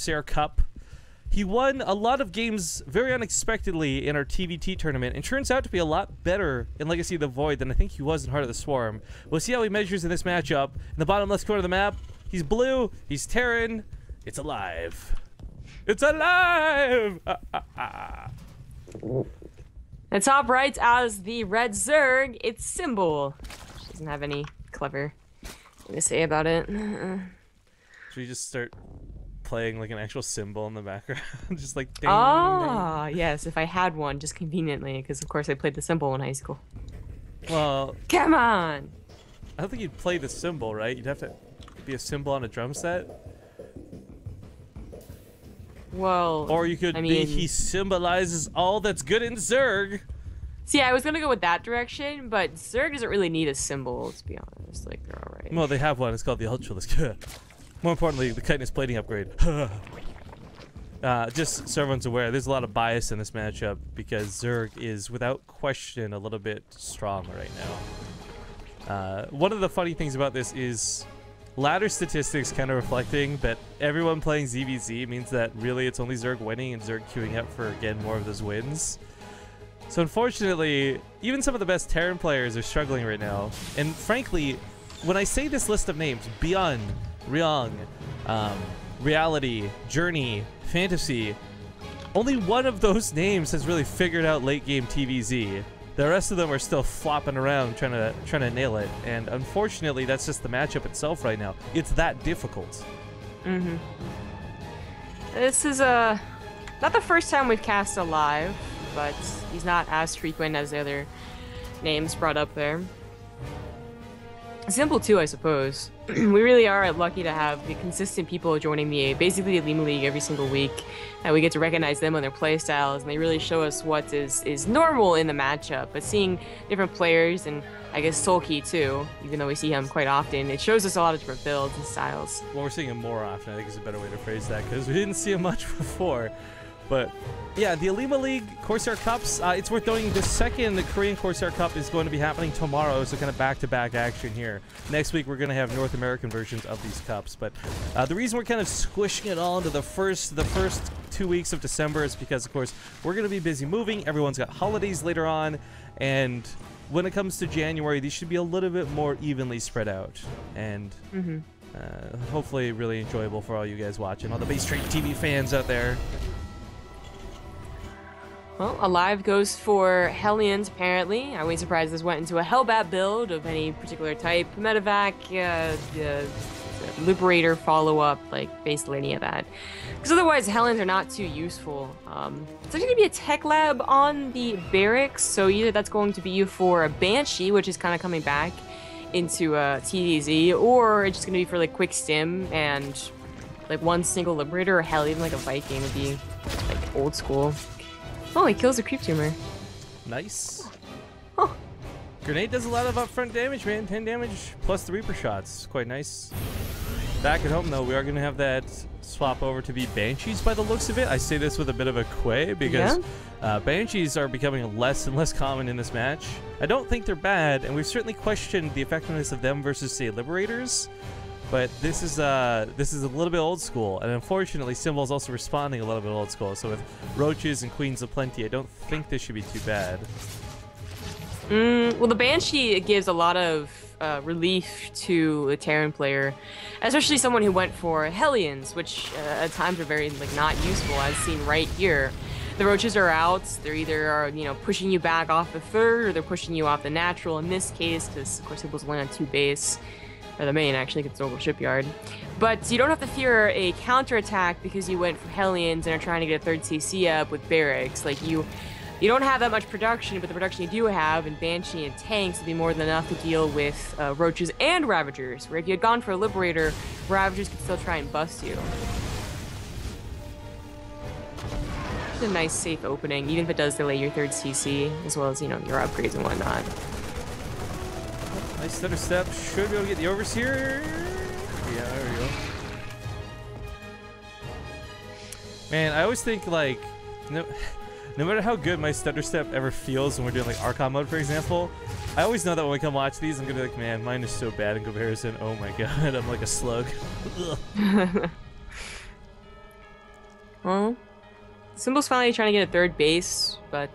Corsair Cup. He won a lot of games very unexpectedly in our TVT tournament and turns out to be a lot better in Legacy of the Void than I think he was in Heart of the Swarm. We'll see how he measures in this matchup. In the bottom left corner of the map, he's blue, he's Terran. It's aLive. It's aLive! The top right as the red Zerg, it's Symbol. She doesn't have any clever thing to say about it. Should we just start playing like an actual symbol in the background? Just like ding, ah, ding. Yes, if I had one, just conveniently, because of course I played the symbol in high school. Well, come on! I don't think you'd play the symbol, right? You'd have to be a symbol on a drum set. Well, or you could be he symbolizes all that's good in Zerg. See, I was gonna go with that direction, but Zerg doesn't really need a symbol, to be honest. Like, they're alright. Well, they have one. It's called the Ultralisk. More importantly, the chitinous plating upgrade. Just so everyone's aware, there's a lot of bias in this matchup because Zerg is, without question, a little bit strong right now. One of the funny things about this is ladder statistics kind of reflecting that everyone playing ZVZ means that really it's only Zerg winning and Zerg queuing up for, again, more of those wins. So unfortunately, even some of the best Terran players are struggling right now. And frankly, when I say this list of names, Beyond, Ryong, Reality, Journey, Fantasy, only one of those names has really figured out late game TVZ. The rest of them are still flopping around trying to nail it, and unfortunately that's just the matchup itself right now. It's that difficult. Mm-hmm. This is not the first time we've cast aLive, but he's not as frequent as the other names brought up there. Simple too, I suppose. We really are lucky to have the consistent people joining basically the Lima League every single week, and we get to recognize them on their play styles, and they really show us what is normal in the matchup. But seeing different players, and I guess Sulky too, even though we see him quite often, it shows us a lot of different builds and styles. Well, we're seeing him more often, I think is a better way to phrase that, because we didn't see him much before. But yeah, the Lima League Corsair Cups, it's worth noting the second Korean Corsair Cup is going to be happening tomorrow, so kind of back-to-back action here. Next week we're going to have North American versions of these cups, but the reason we're kind of squishing it all into the first 2 weeks of December is because, of course, we're going to be busy moving, everyone's got holidays later on, and when it comes to January, these should be a little bit more evenly spread out, and hopefully really enjoyable for all you guys watching, all the Base Trade TV fans out there. Well, aLive goes for Hellions, apparently. I wouldn't be surprised this went into a Hellbat build of any particular type. Medevac, Liberator follow-up, like, basically any of that. Because otherwise, Hellions are not too useful. It's actually going to be a tech lab on the barracks, so either that's going to be for a Banshee, which is kind of coming back into TDZ, or it's just going to be for, like, quick stim and, like, one single Liberator, or hell, even, like, a Viking would be, like, old school. Oh, he kills the creep tumor. Nice. Huh. Grenade does a lot of upfront damage, man. 10 damage plus the Reaper shots. Quite nice. Back at home, though, we are going to have that swap over to be Banshees by the looks of it. I say this with a bit of a quay because Banshees are becoming less and less common in this match. I don't think they're bad, and we've certainly questioned the effectiveness of them versus, say, Liberators. But this is a little bit old school, and unfortunately, Symbol's also responding a little bit old school. So with Roaches and Queens of Plenty, I don't think this should be too bad. Well, the Banshee gives a lot of relief to a Terran player, especially someone who went for Hellions, which at times are very not useful, as seen right here. The Roaches are out. They're either pushing you back off the third, or they're pushing you off the natural. In this case, because of course Symbol's only on 2 base. Or the main, actually, gets over Shipyard. But you don't have to fear a counterattack because you went for Hellions and are trying to get a 3rd CC up with Barracks. Like, you don't have that much production, but the production you do have in Banshee and tanks would be more than enough to deal with Roaches and Ravagers, where if you had gone for a Liberator, Ravagers could still try and bust you. It's a nice, safe opening, even if it does delay your 3rd CC, as well as, your upgrades and whatnot. Nice stutter step. Should be able to get the overseer. Yeah, there we go. Man, I always think, like, no matter how good my stutter step ever feels when we're doing, like, Archon mode, for example, I always know that when we come watch these, I'm gonna be like, man, mine is so bad in comparison. Oh my god, I'm like a slug. Well, Symbol's finally trying to get a third base, but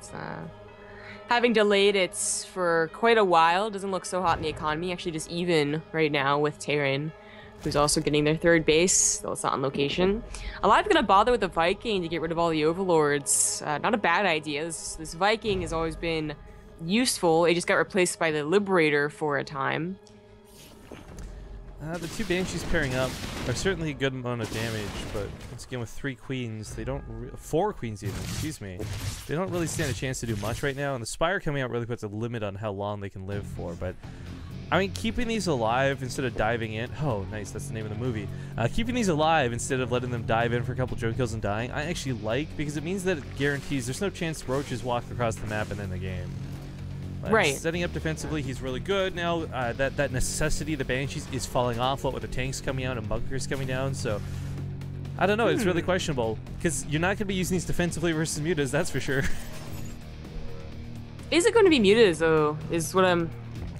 having delayed it for quite a while, doesn't look so hot in the economy. Actually, just even right now with Terran, who's also getting their third base, though it's not on location. aLive gonna bother with the Viking to get rid of all the Overlords. Not a bad idea. This Viking has always been useful. It just got replaced by the Liberator for a time. The two Banshees pairing up are certainly a good amount of damage, but once again with 3 queens, they don't 4 queens even, excuse me. They don't really stand a chance to do much right now, and the Spire coming out really puts a limit on how long they can live for, but I mean, keeping these alive instead of diving in, oh nice, that's the name of the movie. Keeping these alive instead of letting them dive in for a couple drone kills and dying, I actually like, because it means that it guarantees there's no chance roaches walk across the map and end the game. Right. Setting up defensively, he's really good now. That necessity, the Banshees, is falling off. What with the tanks coming out and bunkers coming down, so I don't know. It's really questionable because you're not going to be using these defensively versus mutas, that's for sure. Is it going to be mutas though? Is what I'm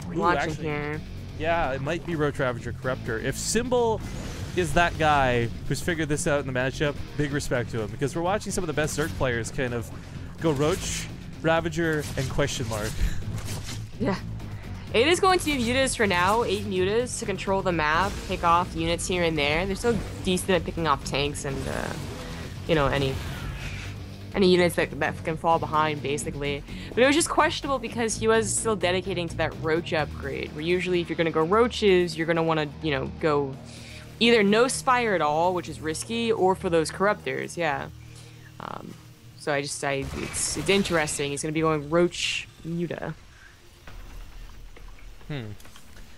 watching actually, here. Yeah, it might be Roach Ravager Corruptor. If Symbol is that guy who's figured this out in the matchup, big respect to him, because we're watching some of the best Zerg players kind of go Roach, Ravager, and question mark. Yeah. It is going to be mutas for now. 8 mutas to control the map, pick off units here and there. They're still decent at picking off tanks and, you know, any units that can fall behind, basically. But it was just questionable because he was still dedicating to that Roach upgrade, where usually if you're going to go Roaches, you're going to want to, you know, go either no Spire at all, which is risky, or for those Corruptors, yeah. So it's interesting. He's going to be going Roach Muta.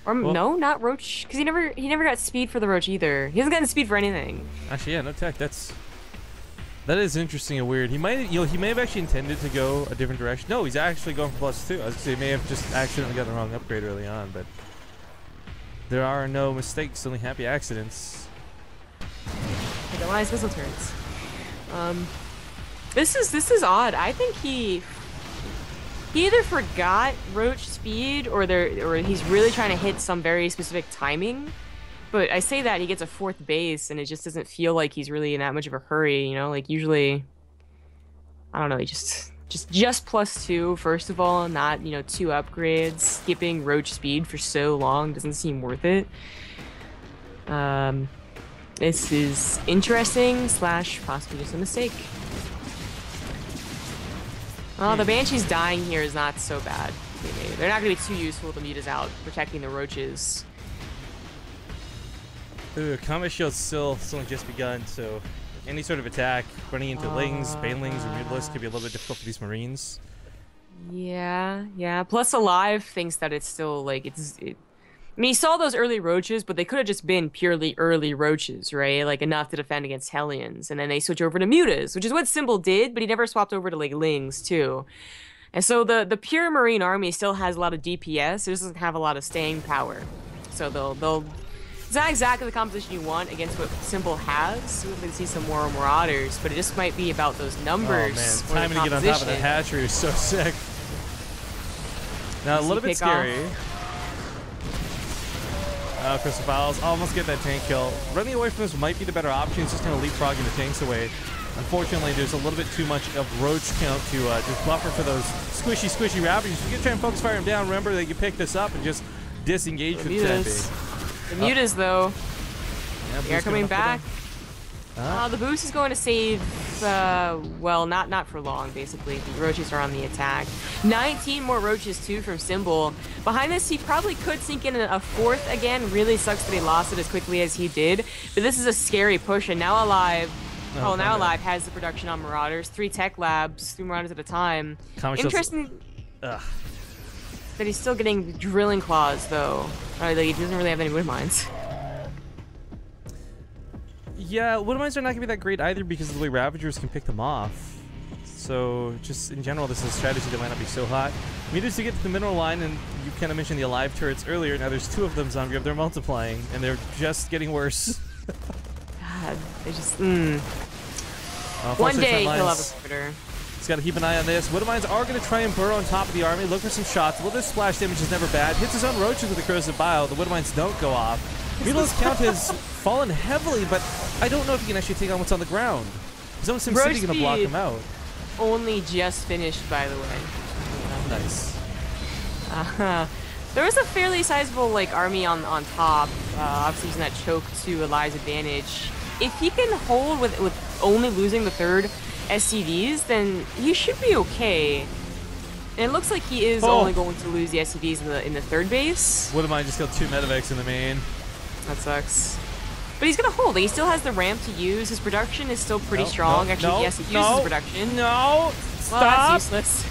Or well, no, not Roach, because he never got speed for the Roach either. He hasn't gotten speed for anything. Actually, yeah, no tech. That is interesting and weird. He may have actually intended to go a different direction. No, he's actually going for +2. I was gonna say he may have just accidentally got the wrong upgrade early on, but there are no mistakes, only happy accidents. Like Elias missile turrets. This is odd. I think he either forgot Roach speed or he's really trying to hit some very specific timing. But I say that he gets a 4th base and it just doesn't feel like he's really in that much of a hurry, you know? Like usually, I don't know, he just +2 first of all, not, you know, 2 upgrades. Skipping Roach speed for so long doesn't seem worth it. This is interesting / possibly just a mistake. Oh, the Banshees dying here is not so bad. They're not going to be too useful with the mutas out, protecting the Roaches. Ooh, combat shield's still just begun, so any sort of attack running into Lings, Banelings, or Mutalisks could be a little bit difficult for these Marines. Yeah. Plus, aLive thinks that it's still like I mean, he saw those early Roaches, but they could have just been purely early Roaches, right? Like enough to defend against Hellions, and then they switch over to mutas, which is what Symbol did, but he never swapped over to like Lings too. And so the pure Marine army still has a lot of DPS. It just doesn't have a lot of staying power. So they'll it's not exactly the composition you want against what Symbol has. We're going to see some more Marauders, but it just might be about those numbers. Oh man, timing to get on top of the hatchery is so sick. Now a little bit scary. Crystal Fowls almost get that tank kill. Running away from this might be the better option. It's just kind of leapfrogging the tanks away. Unfortunately, there's a little bit too much of Roach count to just buffer for those squishy Ravagers. If you can try and focus fire them down, remember that you pick this up and just disengage with the mutas, though. Yeah, they are coming back. The boost is going to save, well, not for long, basically. The Roaches are on the attack. 19 more Roaches, too, from Symbol. Behind this, he probably could sink in a 4th again. Really sucks that he lost it as quickly as he did. But this is a scary push, and now aLive... now aLive has the production on Marauders. 3 tech labs, 3 Marauders at a time. Interesting that he's still getting Drilling Claws, though. He doesn't really have any wood mines. Yeah, wood mines are not going to be that great either because of the way Ravagers can pick them off. So, just in general, this is a strategy that might not be so hot. Mutas to get to the mineral line, and you kind of mentioned the aLive turrets earlier. Now there's 2 of them, Zombie. They're multiplying, and they're just getting worse. God, they just, One day he'll have a Predator. He's got to keep an eye on this. Wood mines are going to try and burrow on top of the army, look for some shots. A little bit of splash damage is never bad. Hits his own Roaches with the Corrosive Bile. The wood mines don't go off. Mutalisks count has fallen heavily, but I don't know if he can actually take on what's on the ground. His own SimCity gonna block him out. Only just finished, by the way. Nice. There was a fairly sizable like army on top. Obviously using that choke to aLive's advantage. If he can hold with only losing the third SCVs, then he should be okay. And it looks like he is only going to lose the SCVs in the third base. Wouldn't mind just killed 2 medevacs in the main. That sucks. But he's gonna hold. He still has the ramp to use. His production is still pretty strong. Actually, he has to use his production. No! Stop! Well, that's useless.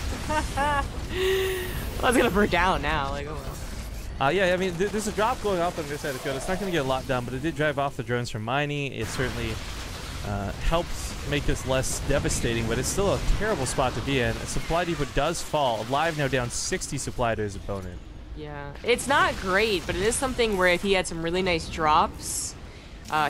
Well, it's gonna burn down now. Like, oh well. Yeah, I mean, there's a drop going off on this side of the field. It's not going to get a lot done, but it did drive off the drones from mining. It certainly helps make this less devastating, but it's still a terrible spot to be in. A supply depot does fall. aLive now down 60 supply to his opponent. Yeah, it's not great, but it is something where if he had some really nice drops,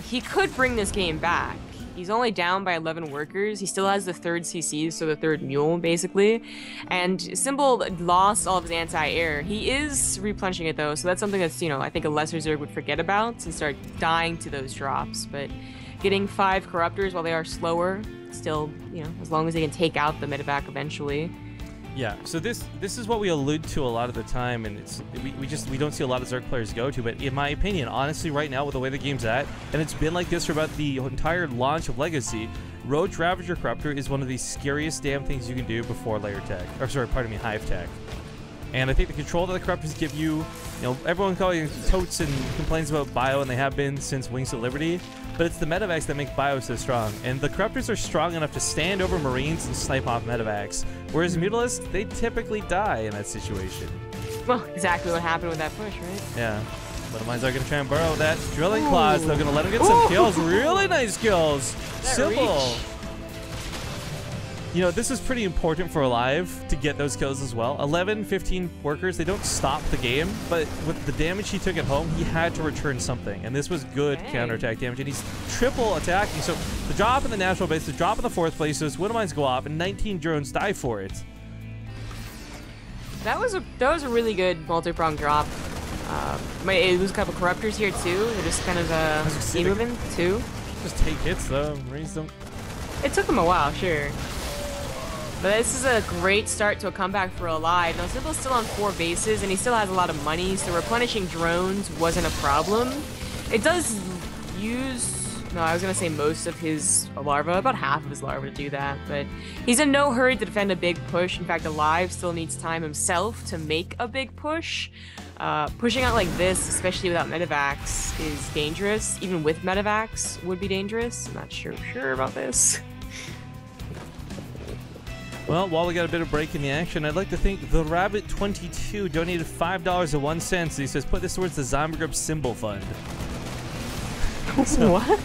he could bring this game back. He's only down by 11 workers. He still has the third CCs, so the third mule, basically. And Symbol lost all of his anti-air. He is replenishing it, though, so that's something that's, you know, I think a lesser Zerg would forget about and start dying to those drops. But getting 5 Corruptors, while they are slower, still, you know, as long as they can take out the medevac eventually. Yeah, so this is what we allude to a lot of the time, and we don't see a lot of Zerg players go to, but in my opinion, honestly, right now with the way the game's at, and it's been like this for about the entire launch of Legacy, Roach Ravager Corruptor is one of the scariest damn things you can do before layer tech, or sorry, pardon me, hive tech. And I think the control that the Corruptors give you, you know, everyone calling totes and complains about bio, and they have been since Wings of Liberty, but it's the medevacs that make bio so strong. And the Corruptors are strong enough to stand over Marines and snipe off medevacs, whereas Mutalisks, they typically die in that situation. Well, exactly what happened with that push, right? Yeah. Little Mines are going to try and burrow that drilling claws. They're going to let him get some kills. Really nice kills. Simple. You know, this is pretty important for aLive to get those kills as well. 11, 15 workers, they don't stop the game, but with the damage he took at home, he had to return something. And this was good counterattack damage, and he's triple attacking. So the drop in the natural base, the drop in the 4th place, those Widow Mines go off, and 19 drones die for it. That was a really good multi-pronged drop. It was a couple Corruptors here too. They're just kind of moving too. Just take hits though. Marines don't. It took them a while, sure. But this is a great start to a comeback for aLive. Now, Symbol's still on 4 bases, and he still has a lot of money, so replenishing drones wasn't a problem. It does use, no, I was going to say most of his larva, about half of his larva to do that, but he's in no hurry to defend a big push. In fact, aLive still needs time himself to make a big push. Pushing out like this, especially without medevacs, is dangerous. Even with medevacs would be dangerous. I'm not sure about this. Well, while we got a bit of break in the action, I'd like to thank the Rabbit22 donated $5.01. He says, put this towards the Zombie Grub Symbol Fund. So, what?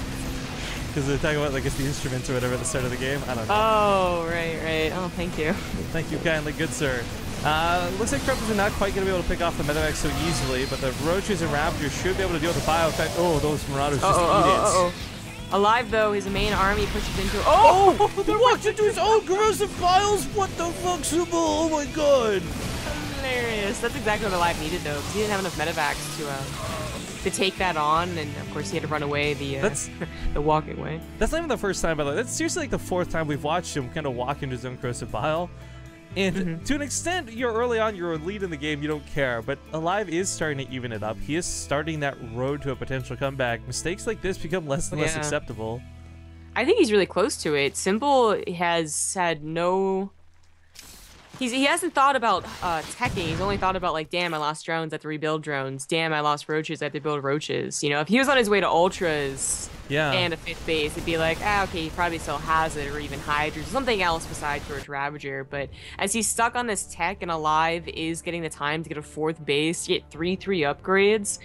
Because they're talking about, I guess, the instruments or whatever at the start of the game. I don't know. Oh, right. Oh, thank you. Thank you kindly, good sir. Looks like Corruptors are not quite going to be able to pick off the medevacs so easily, but the Roaches and Raptors should be able to deal with the bio effect. Oh, those Marauders just eat it. aLive, though, his main army pushes into... He walks into his own corrosive files! What the fuck, Symbol? Oh my god! Hilarious. That's exactly what aLive needed, though, because he didn't have enough medevacs to take that on, and of course he had to run away the walking way. That's not even the first time, by the way. That's seriously like the 4th time we've watched him kind of walk into his own corrosive pile. And to an extent, you're early on, you're a lead in the game, you don't care. But aLive is starting to even it up. He is starting that road to a potential comeback. Mistakes like this become less and less acceptable. I think he's really close to it. Symbol has had no... He hasn't thought about teching. He's only thought about, like, damn, I lost drones, I have to rebuild drones. Damn, I lost roaches, I have to build roaches. You know, if he was on his way to ultras and a 5th base, it'd be like, okay, he probably still has it, or even Hydras, or something else besides Roach Ravager. But as he's stuck on this tech, and aLive is getting the time to get a 4th base, to get 3-3 upgrades,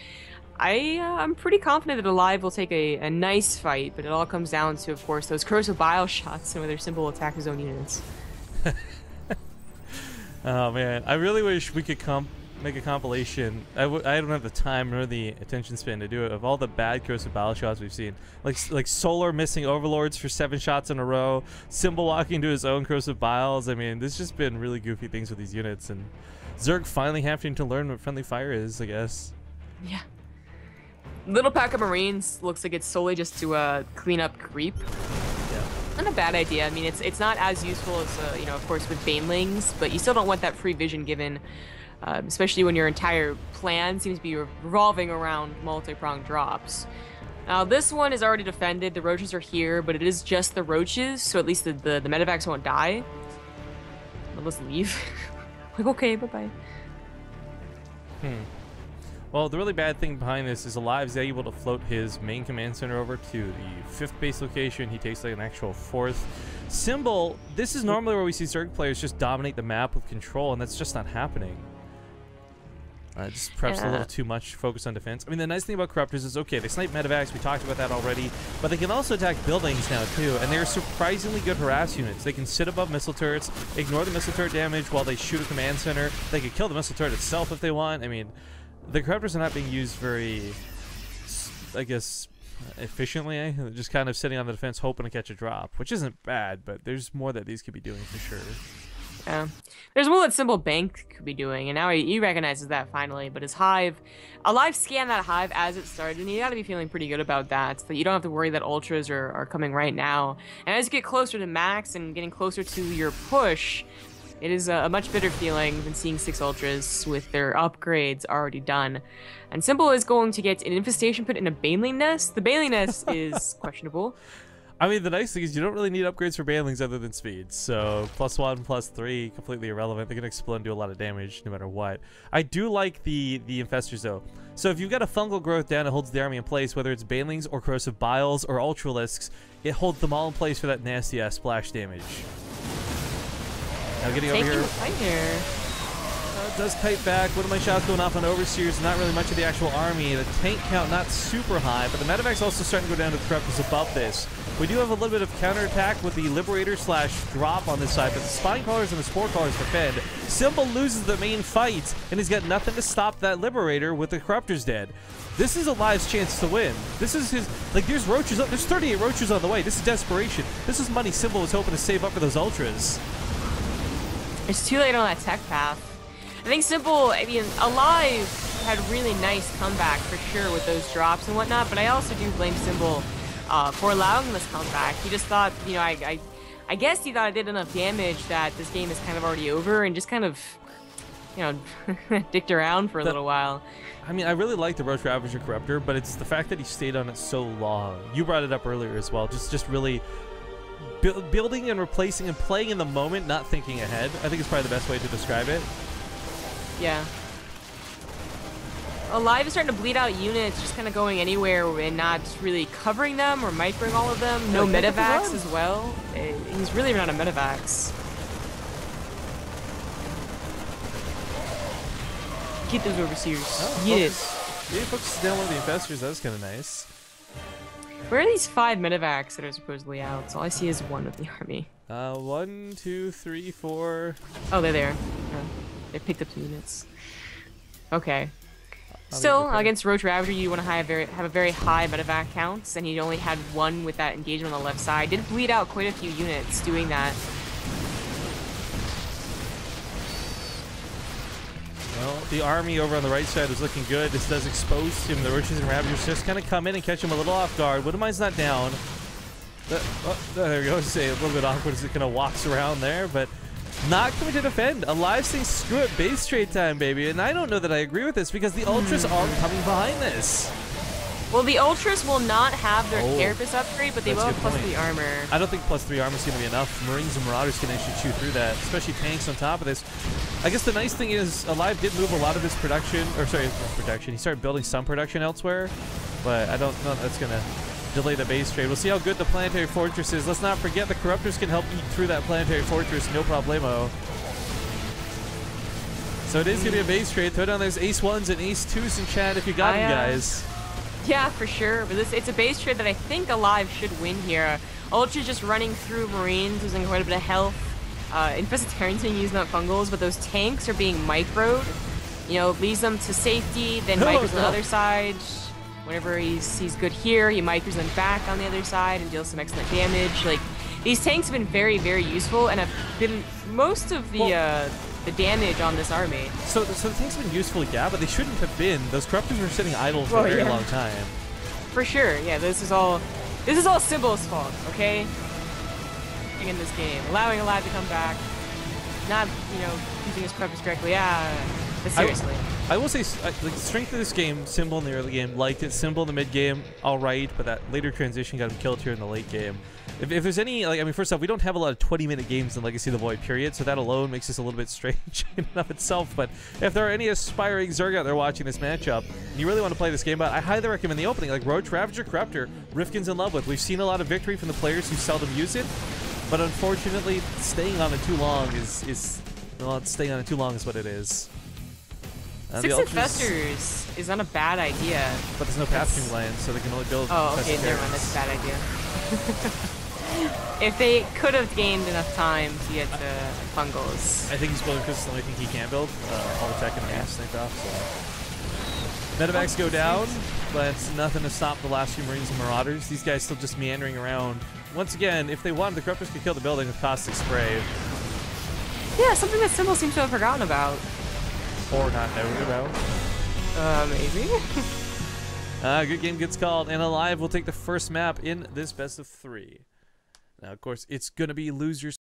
I'm pretty confident that aLive will take a nice fight, but it all comes down to, of course, those corrosive bile shots and whether Symbol will attack his own units. Oh man, I really wish we could make a compilation. I don't have the time nor the attention span to do it, of all the bad corrosive battle shots we've seen. Like Solar missing Overlords for 7 shots in a row, Symbol walking to his own corrosive biles. I mean, there's just been really goofy things with these units, and Zerg finally having to learn what friendly fire is, I guess. Yeah. Little pack of Marines looks like it's solely just to clean up creep. Yeah. Not a bad idea. I mean, it's not as useful as, you know, of course, with Banelings, but you still don't want that free vision given, especially when your entire plan seems to be revolving around multi-pronged drops. Now, this one is already defended. The roaches are here, but it is just the roaches, so at least the medevacs won't die. Well, let's leave. Like, okay, bye-bye. Well, the really bad thing behind this is aLive's able to float his main command center over to the 5th base location. He takes like an actual 4th. Symbol, this is normally where we see Zerg players just dominate the map with control, and that's just not happening. Just perhaps a little too much focus on defense. I mean, the nice thing about Corruptors is, okay, they snipe medevacs, we talked about that already, but they can also attack buildings now, too, and they're surprisingly good harass units. They can sit above missile turrets, ignore the missile turret damage while they shoot a command center. They can kill the missile turret itself if they want. I mean, the Corruptors are not being used very, I guess, efficiently. They're just kind of sitting on the defense hoping to catch a drop, which isn't bad, but there's more that these could be doing for sure. Yeah. There's more that Symbol Bank could be doing, and now he recognizes that finally, but his Hive, aLive scanned that Hive as it started, and you gotta be feeling pretty good about that, so you don't have to worry that Ultras are coming right now. And as you get closer to max and getting closer to your push, it is a much better feeling than seeing 6 Ultras with their upgrades already done. And Symbol is going to get an Infestation Pit in a Baneling Nest. The Baneling Nest is questionable. I mean, the nice thing is you don't really need upgrades for Banelings other than speed. So +1, +3, completely irrelevant. They're going to explode and do a lot of damage no matter what. I do like the Infestors, though. So if you've got a fungal growth down, it holds the army in place, whether it's Banelings or Corrosive Biles or Ultralisks, it holds them all in place for that nasty-ass splash damage. Now getting over here. It does kite back. One of my shots going off on Overseers. Not really much of the actual army. The tank count not super high, but the medevac's also starting to go down to the Corruptors above this. We do have a little bit of counterattack with the Liberator / drop on this side, but the Spine Callers and the Spore Callers defend. Symbol loses the main fight, and he's got nothing to stop that Liberator with the Corruptors dead. This is aLive's chance to win. This is his, like, there's roaches, there's 38 roaches on the way. This is desperation. This is money Symbol was hoping to save up for those Ultras. It's too late on that tech path. I think Symbol, I mean, aLive had really nice comeback for sure with those drops and whatnot, but I also do blame Symbol for allowing this comeback. He just thought, you know, I guess he thought I did enough damage that this game is kind of already over and just kind of, you know, dicked around for a little while. I mean, I really like the Roach Ravager Corruptor, but it's the fact that he stayed on it so long. You brought it up earlier as well, just really building and replacing and playing in the moment, not thinking ahead. I think is probably the best way to describe it. Yeah. aLive is starting to bleed out units, just kind of going anywhere and not really covering them or microing all of them. No medevacs as well. He's really run out of medevacs. Get those Overseers. Oh, yes. Yeah, focus down one of the Infestors. That was kind of nice. Where are these 5 medevacs that are supposedly out? So all I see is 1 of the army. 1, 2, 3, 4. Oh, they're there. They picked up 2 units. Okay. Still, against Roach Ravager, you want to have a very high medevac counts, and he only had 1 with that engagement on the left side. Did bleed out quite a few units doing that. Well, the army over on the right side is looking good. This does expose him. The Roaches and Ravagers just kind of come in and catch him a little off guard. Woodermine's not down. There we go. Say a little bit awkward as it kind of walks around there, but not coming to defend. aLive saying, screw it, base trade time, baby. And I don't know that I agree with this because the Ultras are coming behind this. Well, the Ultras will not have their Carapace upgrade, but they will have +3 armor. I don't think +3 armor is going to be enough. Marines and Marauders can actually chew through that, especially tanks on top of this. I guess the nice thing is aLive did move a lot of his production, or sorry, production. He started building some production elsewhere, but I don't know if that's going to delay the base trade. We'll see how good the Planetary Fortress is. Let's not forget the Corruptors can help eat through that Planetary Fortress, no problemo. So it is going to be a base trade. Throw down those Ace 1s and Ace 2s in chat if you got them, guys. Yeah, for sure. But it's a base trade that I think aLive should win here. Ultra just running through Marines, losing quite a bit of health. Infestitarian's being using up fungals, but those tanks are being microed. You know, leads them to safety, then micros on the other side. Whenever he's good here, he micros them back on the other side and deals some excellent damage. Like, these tanks have been very, very useful and have been most of the damage on this army. So the tanks have been useful, yeah, but they shouldn't have been. Those Corruptors were sitting idle for a very long time. For sure, yeah. This is all Symbol's fault, okay? working in this game. Allowing aLive to come back. Not, using his preppers correctly. Yeah, but seriously. I will say, like, the strength of this game, Symbol in the early game, liked it. Symbol in the mid game, alright, but that later transition got him killed here in the late game. If there's any, like, I mean, first off, we don't have a lot of 20-minute games in Legacy of the Void, period, so that alone makes this a little bit strange in and of itself, but if there are any aspiring Zerg out there watching this matchup, and you really want to play this game out, I highly recommend the opening, like Roach, Ravager, Corruptor, Rifkin's in love with. We've seen a lot of victory from the players who seldom use it, but unfortunately, staying on it too long well, staying on it too long is what it is. 6 Infestors is not a bad idea. But there's no pathing land, so they can only build. Oh, okay, never mind. That's a bad idea. If they could have gained enough time to get to Fungals. I think he's building because it's the only thing he can build. All the tech and the snake off. So. Medevacs go down, but nothing to stop the last few Marines and Marauders. These guys still just meandering around. Once again, if they wanted, the Corruptors could kill the building with Caustic Spray. Yeah, something that Symbol seems to have forgotten about. Or not known about. Maybe. Good game gets called, and aLive will take the first map in this best of 3. Now, of course, it's going to be losers.